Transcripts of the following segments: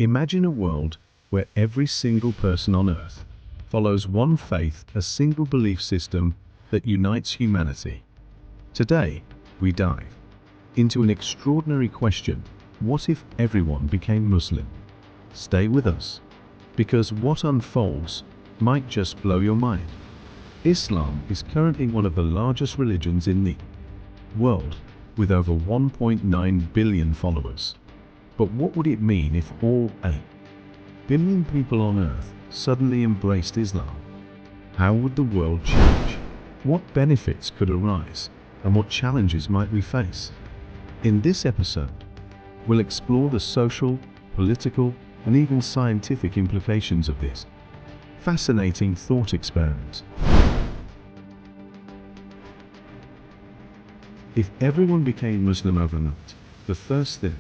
Imagine a world where every single person on Earth follows one faith, a single belief system that unites humanity. Today, we dive into an extraordinary question: what if everyone became Muslim? Stay with us, because what unfolds might just blow your mind. Islam is currently one of the largest religions in the world, with over 1.9 billion followers. But what would it mean if all 8 billion people on Earth suddenly embraced Islam? How would the world change? What benefits could arise, and what challenges might we face? In this episode, we'll explore the social, political, and even scientific implications of this fascinating thought experiment. If everyone became Muslim overnight, the first thing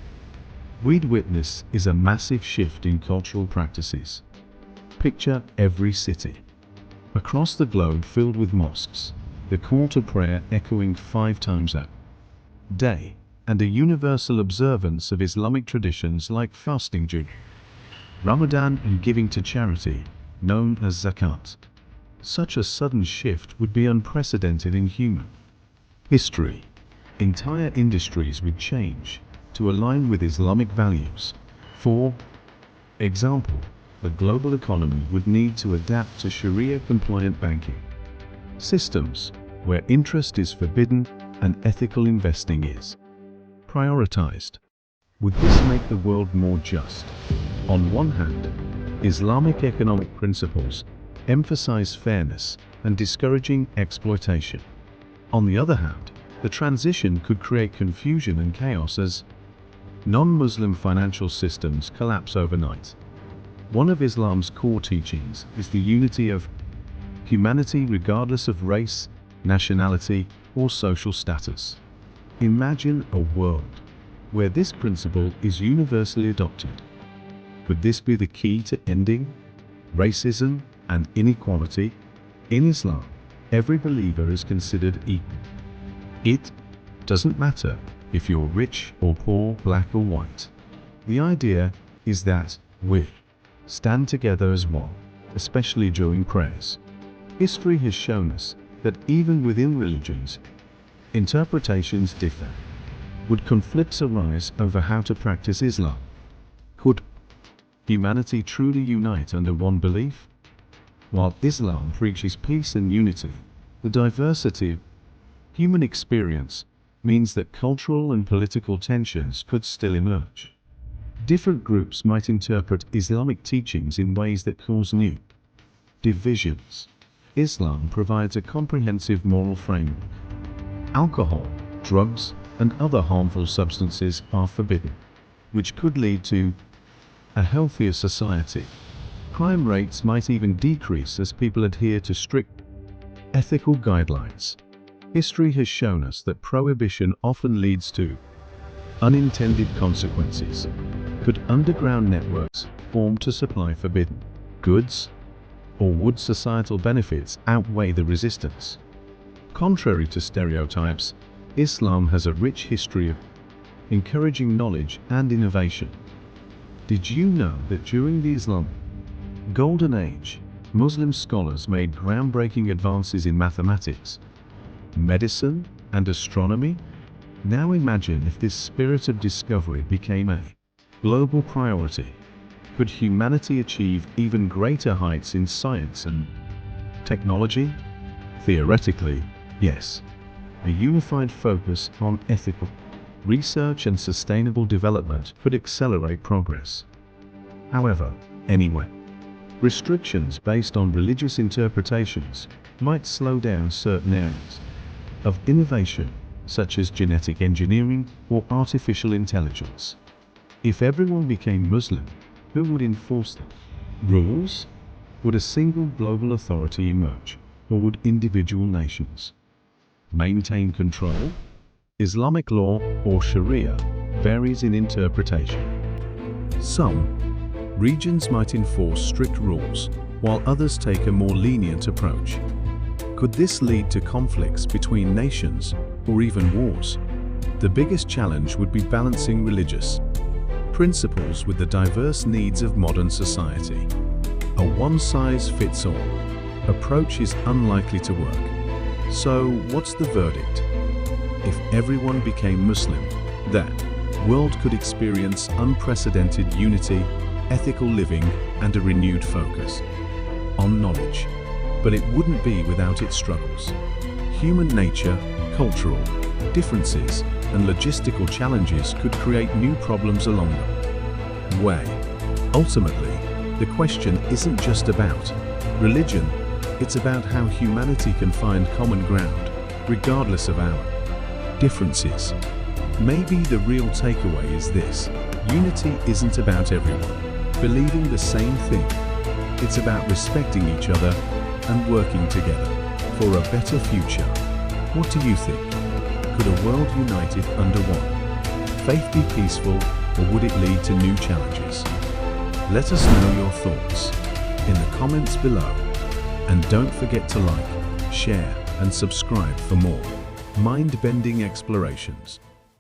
we'd witness is a massive shift in cultural practices. Picture every city across the globe filled with mosques, the call to prayer echoing 5 times a day, and a universal observance of Islamic traditions like fasting during Ramadan and giving to charity, known as zakat. Such a sudden shift would be unprecedented in human history. Entire industries would change to align with Islamic values. For example, the global economy would need to adapt to Sharia-compliant banking systems, where interest is forbidden and ethical investing is prioritized. Would this make the world more just? On one hand, Islamic economic principles emphasize fairness and discouraging exploitation. On the other hand, the transition could create confusion and chaos as non-Muslim financial systems collapse overnight. One of Islam's core teachings is the unity of humanity regardless of race, nationality, or social status. Imagine a world where this principle is universally adopted. Could this be the key to ending racism and inequality? In Islam, every believer is considered equal. It doesn't matter if you're rich or poor, black or white. The idea is that we stand together as one, especially during prayers. History has shown us that even within religions, interpretations differ. Would conflicts arise over how to practice Islam? Could humanity truly unite under one belief? While Islam preaches peace and unity, the diversity of human experience means that cultural and political tensions could still emerge. Different groups might interpret Islamic teachings in ways that cause new divisions. Islam provides a comprehensive moral framework. Alcohol, drugs, and other harmful substances are forbidden, which could lead to a healthier society. Crime rates might even decrease as people adhere to strict ethical guidelines. History has shown us that prohibition often leads to unintended consequences. Could underground networks form to supply forbidden goods? Or would societal benefits outweigh the resistance? Contrary to stereotypes, Islam has a rich history of encouraging knowledge and innovation. Did you know that during the Islamic Golden Age, Muslim scholars made groundbreaking advances in mathematics, medicine, and astronomy? Now imagine if this spirit of discovery became a global priority. Could humanity achieve even greater heights in science and technology? Theoretically, yes. A unified focus on ethical research and sustainable development could accelerate progress. However, restrictions based on religious interpretations might slow down certain areas of innovation, such as genetic engineering or artificial intelligence. If everyone became Muslim, who would enforce the rules? Would a single global authority emerge, or would individual nations maintain control? Islamic law, or Sharia, varies in interpretation. Some regions might enforce strict rules, while others take a more lenient approach. Could this lead to conflicts between nations, or even wars? The biggest challenge would be balancing religious principles with the diverse needs of modern society. A one-size-fits-all approach is unlikely to work. So, what's the verdict? If everyone became Muslim, that world could experience unprecedented unity, ethical living, and a renewed focus on knowledge. But it wouldn't be without its struggles. Human nature, cultural differences, and logistical challenges could create new problems along the way. Ultimately, the question isn't just about religion, it's about how humanity can find common ground, regardless of our differences. Maybe the real takeaway is this: unity isn't about everyone believing the same thing. It's about respecting each other and working together for a better future. What do you think? Could a world united under one faith be peaceful, or would it lead to new challenges? Let us know your thoughts in the comments below. And don't forget to like, share, and subscribe for more mind-bending explorations.